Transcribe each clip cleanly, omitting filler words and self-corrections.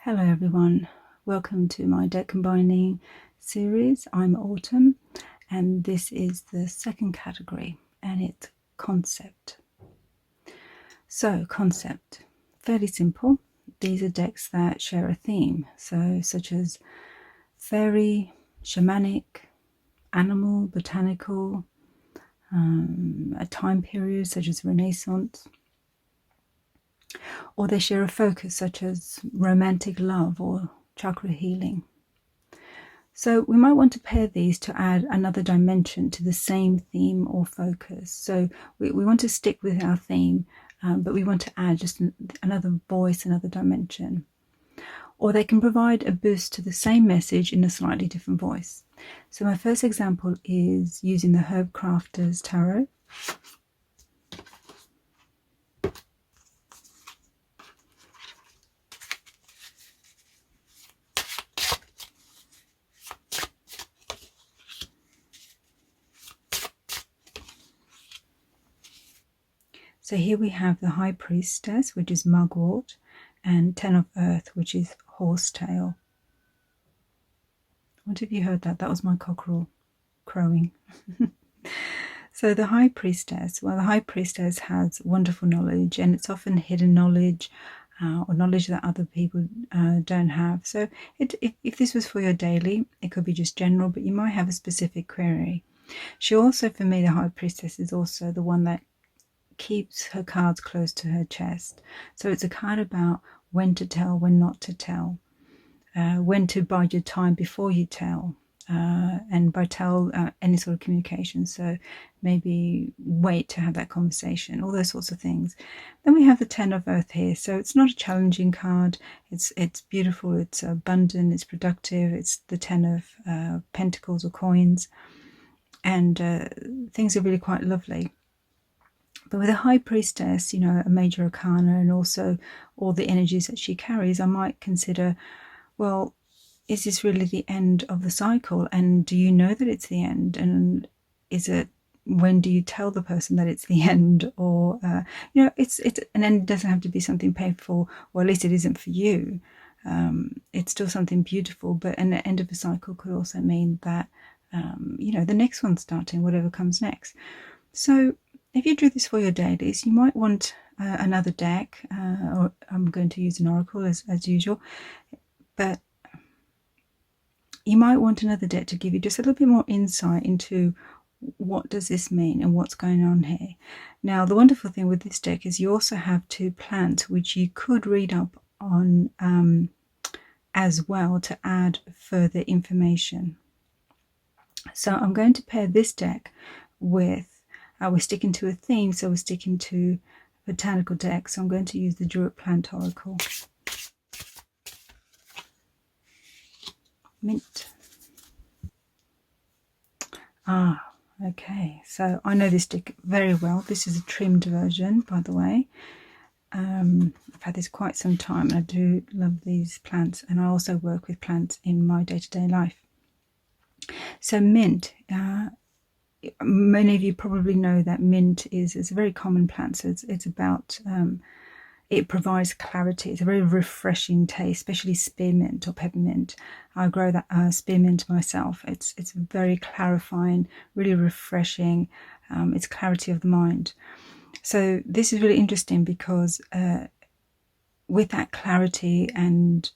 Hello everyone, welcome to my deck combining series. I'm Autumn and this is the second category and it's concept. So concept, fairly simple. These are decks that share a theme, so such as fairy, shamanic, animal, botanical, a time period such as Renaissance, or they share a focus such as romantic love or chakra healing. So we might want to pair these to add another dimension to the same theme or focus. So we want to stick with our theme, but we want to add just another voice, another dimension. Or they can provide a boost to the same message in a slightly different voice. So my first example is using the Herb Crafters Tarot. So here we have the High Priestess, which is Mugwort, and Ten of Earth, which is Horsetail. What have you heard that? That was my cockerel crowing. So the High Priestess, well, the High Priestess has wonderful knowledge, and it's often hidden knowledge or knowledge that other people don't have. So if this was for your daily, it could be just general, but you might have a specific query. She also, for me, the High Priestess is also the one that keeps her cards close to her chest. So it's a card about when to tell, when not to tell, when to bide your time before you tell, and by tell, any sort of communication. So maybe wait to have that conversation, all those sorts of things. Then we have the Ten of Earth here. So it's not a challenging card. It's beautiful. It's abundant. It's productive. It's the Ten of Pentacles or coins, and things are really quite lovely. But with a High Priestess, you know, a major arcana, and also all the energies that she carries, I might consider, well, is this really the end of the cycle? And do you know that it's the end? And is it, when do you tell the person that it's the end? Or, you know, it's an end. It doesn't have to be something painful, or at least it isn't for you. It's still something beautiful, but an end of a cycle could also mean that, you know, the next one's starting, whatever comes next. So if you drew this for your dailies, you might want another deck, or I'm going to use an oracle as usual, but you might want another deck to give you just a little bit more insight into what does this mean and what's going on here. Now, the wonderful thing with this deck is you also have two plants, which you could read up on as well to add further information. So I'm going to pair this deck with, we're sticking to a theme, so we're sticking to botanical deck. So I'm going to use the Druid Plant Oracle. Mint. Okay, so I know this deck very well. This is a trimmed version, by the way. I've had this quite some time, and I do love these plants, and I also work with plants in my day-to-day life. So mint, many of you probably know that mint is a very common plant. So it's about, it provides clarity. It's a very refreshing taste, especially spearmint or peppermint. I grow that spearmint myself. It's very clarifying, really refreshing. It's clarity of the mind. So this is really interesting because with that clarity and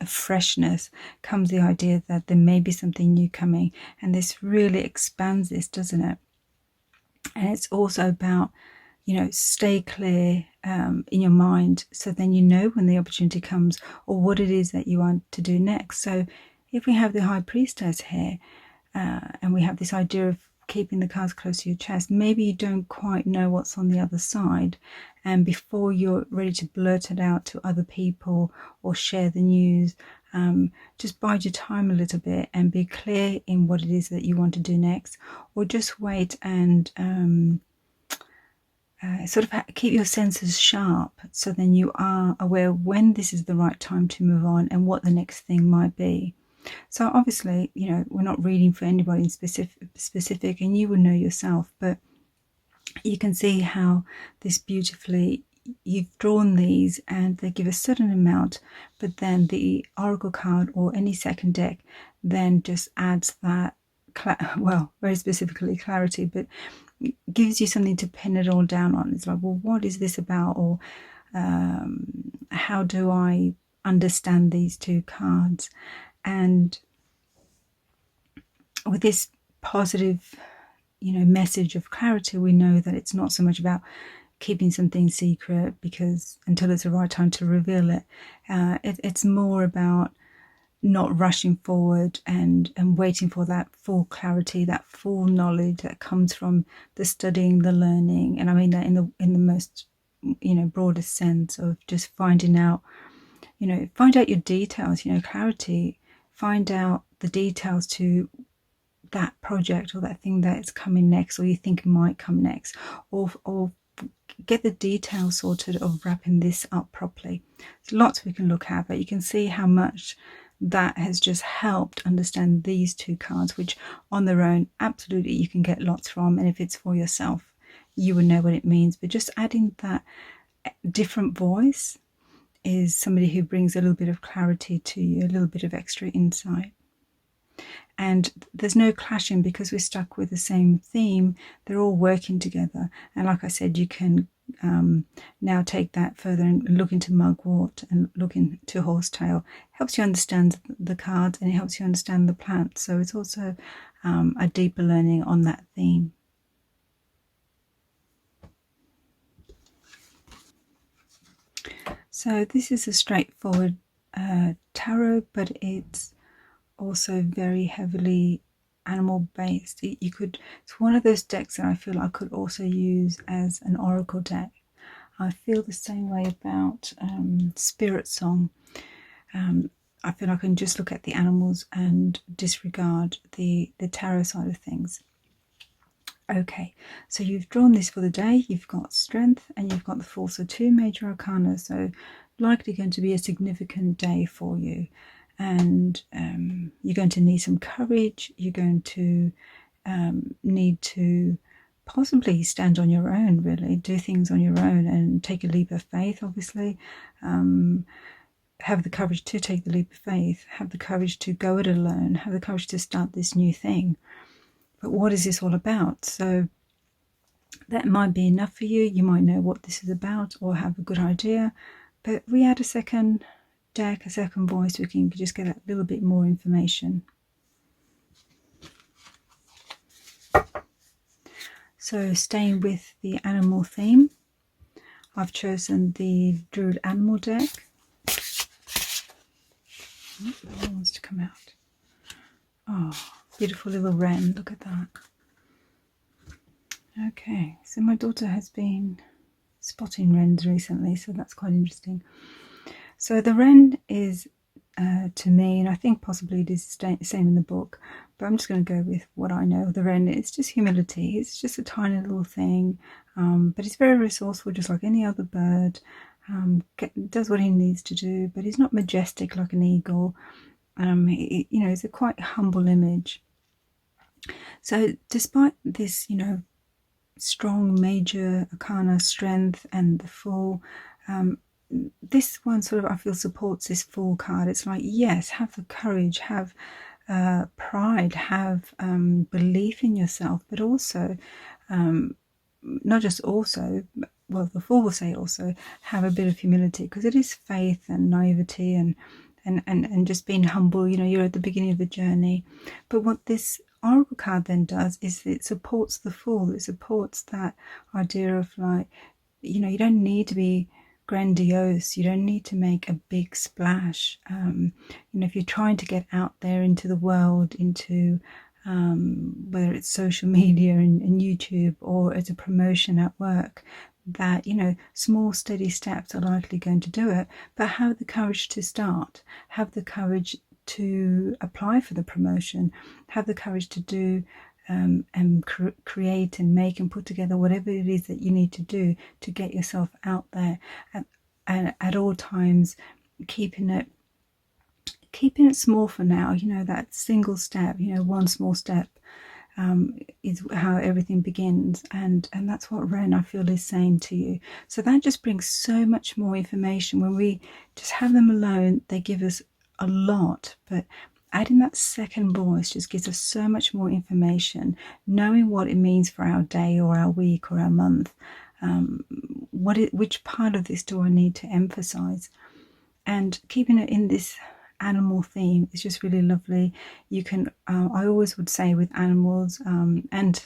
freshness comes the idea that there may be something new coming, and this really expands this, doesn't it? And it's also about, you know, stay clear in your mind, so then you know when the opportunity comes or what it is that you want to do next. So if we have the High Priestess here, and we have this idea of keeping the cards close to your chest, maybe you don't quite know what's on the other side, and before you're ready to blurt it out to other people or share the news, just bide your time a little bit and be clear in what it is that you want to do next, or just wait and sort of keep your senses sharp, so then you are aware when this is the right time to move on and what the next thing might be. So obviously, you know, we're not reading for anybody in specific, and you will know yourself, but you can see how this beautifully, you've drawn these and they give a certain amount, but then the oracle card or any second deck then just adds that, well, very specifically clarity, but gives you something to pin it all down on. It's like, well, what is this about? Or how do I understand these two cards? And with this positive, message of clarity, we know that it's not so much about keeping something secret because until it's the right time to reveal it. It's more about not rushing forward and waiting for that full clarity, that full knowledge that comes from the studying, the learning. And I mean that in the most broadest sense of just finding out, find out your details, clarity, find out the details to that project or that thing that's coming next, or you think might come next, or get the details sorted of wrapping this up properly. There's lots we can look at, but you can see how much that has just helped understand these two cards, which on their own, absolutely you can get lots from, and if it's for yourself, you would know what it means. But just adding that different voice is somebody who brings a little bit of clarity to you, a little bit of extra insight. And there's no clashing because we're stuck with the same theme. They're all working together. And like I said, you can now take that further and look into mugwort and look into horsetail. Helps you understand the cards and it helps you understand the plant. So it's also a deeper learning on that theme. So this is a straightforward tarot, but it's also very heavily animal based. It's one of those decks that I feel I could also use as an oracle deck. I feel the same way about Spirit Song. I feel I can just look at the animals and disregard the tarot side of things. Okay, so you've drawn this for the day. You've got Strength and you've got the Fool, so two major arcana, so likely going to be a significant day for you. And you're going to need some courage. You're going to need to possibly stand on your own, really, do things on your own and take a leap of faith, obviously. Have the courage to take the leap of faith, have the courage to go it alone, have the courage to start this new thing. But what is this all about? So that might be enough for you. You might know what this is about or have a good idea, but we add a second deck, a second voice, we can just get a little bit more information. So staying with the animal theme, I've chosen the Druid Animal deck. Oh, that wants to come out. Oh, beautiful little wren, look at that. Okay, so my daughter has been spotting wrens recently, so that's quite interesting. So the wren is, to me, and I think possibly it is the same in the book, but I'm just going to go with what I know. The wren, it's just humility. It's just a tiny little thing, but it's very resourceful, just like any other bird. Does what he needs to do, but he's not majestic like an eagle. It's a quite humble image. So despite this, strong major arcana, Strength and the Fool, this one sort of, I feel, supports this Fool card. It's like, yes, have the courage, have pride, have belief in yourself, but also, not just also, well, the Fool will say also, have a bit of humility, because it is faith and naivety and just being humble. You're at the beginning of the journey. But what this Oracle card then does is it supports the Fool. It supports that idea of like, you don't need to be grandiose, you don't need to make a big splash. If you're trying to get out there into the world, into whether it's social media and YouTube or as a promotion at work, that small steady steps are likely going to do it. But have the courage to start, have the courage to apply for the promotion, have the courage to do and create and make and put together whatever it is that you need to do to get yourself out there, and at all times keeping it small for now. That single step, one small step is how everything begins, and that's what Ren, I feel, is saying to you. So that just brings so much more information. When we just have them alone, they give us a lot, but adding that second voice just gives us so much more information, knowing what it means for our day or our week or our month. Which part of this do I need to emphasize? And keeping it in this animal theme is just really lovely. You can, I always would say with animals and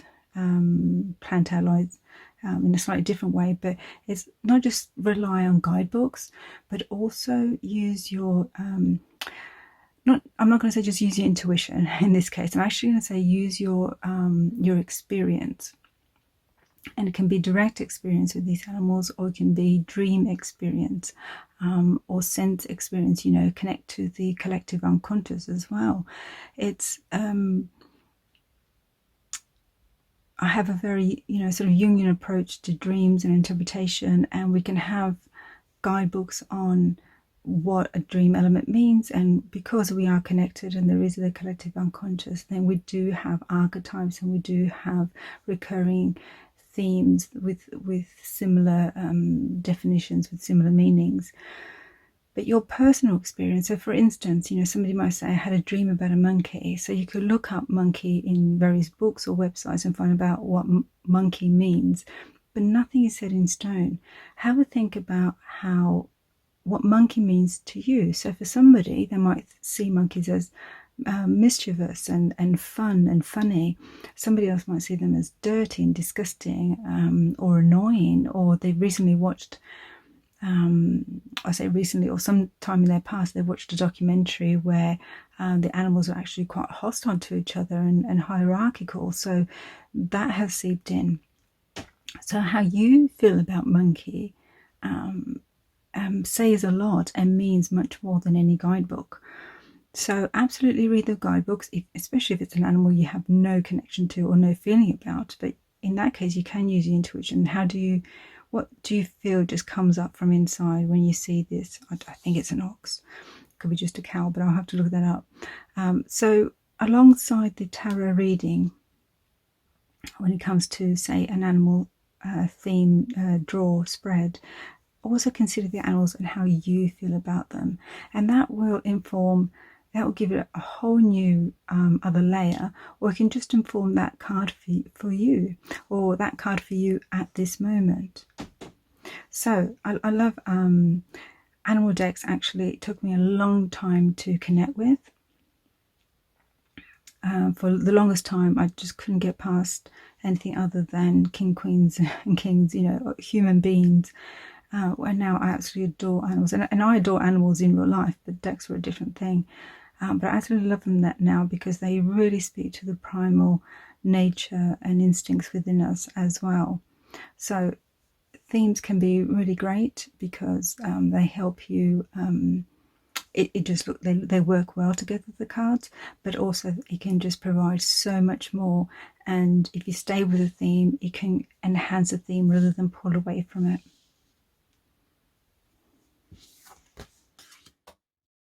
plant allies in a slightly different way, but it's not just rely on guidebooks, but also use your I'm not going to say just use your intuition in this case. I'm actually going to say use your experience. And it can be direct experience with these animals, or it can be dream experience, or sense experience, connect to the collective unconscious as well. It's I have a very sort of Jungian approach to dreams and interpretation, and we can have guidebooks on what a dream element means, and because we are connected and there is the collective unconscious, then we do have archetypes and we do have recurring themes with similar definitions, with similar meanings. But your personal experience, so for instance, somebody might say, I had a dream about a monkey. So you could look up monkey in various books or websites and find out what monkey means, but nothing is set in stone. Have a think about what monkey means to you. So for somebody, they might see monkeys as mischievous and fun and funny. Somebody else might see them as dirty and disgusting, or annoying, or they've recently watched, I say recently, or sometime in their past, they watched a documentary where the animals are actually quite hostile to each other and hierarchical. So that has seeped in. So how you feel about monkey says a lot and means much more than any guidebook. So absolutely read the guidebooks, especially if it's an animal you have no connection to or no feeling about. But in that case, you can use your intuition. What do you feel just comes up from inside when you see this? I think it's an ox. It could be just a cow, but I'll have to look that up. So alongside the tarot reading, when it comes to, say, an animal theme, draw, spread, also consider the animals and how you feel about them. And that will give it a whole new other layer, or it can just inform that card for you, or that card for you at this moment. So I love animal decks. Actually, it took me a long time to connect with. For the longest time, I just couldn't get past anything other than king, queens and kings, human beings. And now I absolutely adore animals, and I adore animals in real life, but decks were a different thing. But I absolutely love them now because they really speak to the primal nature and instincts within us as well. So themes can be really great because they help you. They work well together, the cards, but also it can just provide so much more. And if you stay with a theme, it can enhance a theme rather than pull away from it.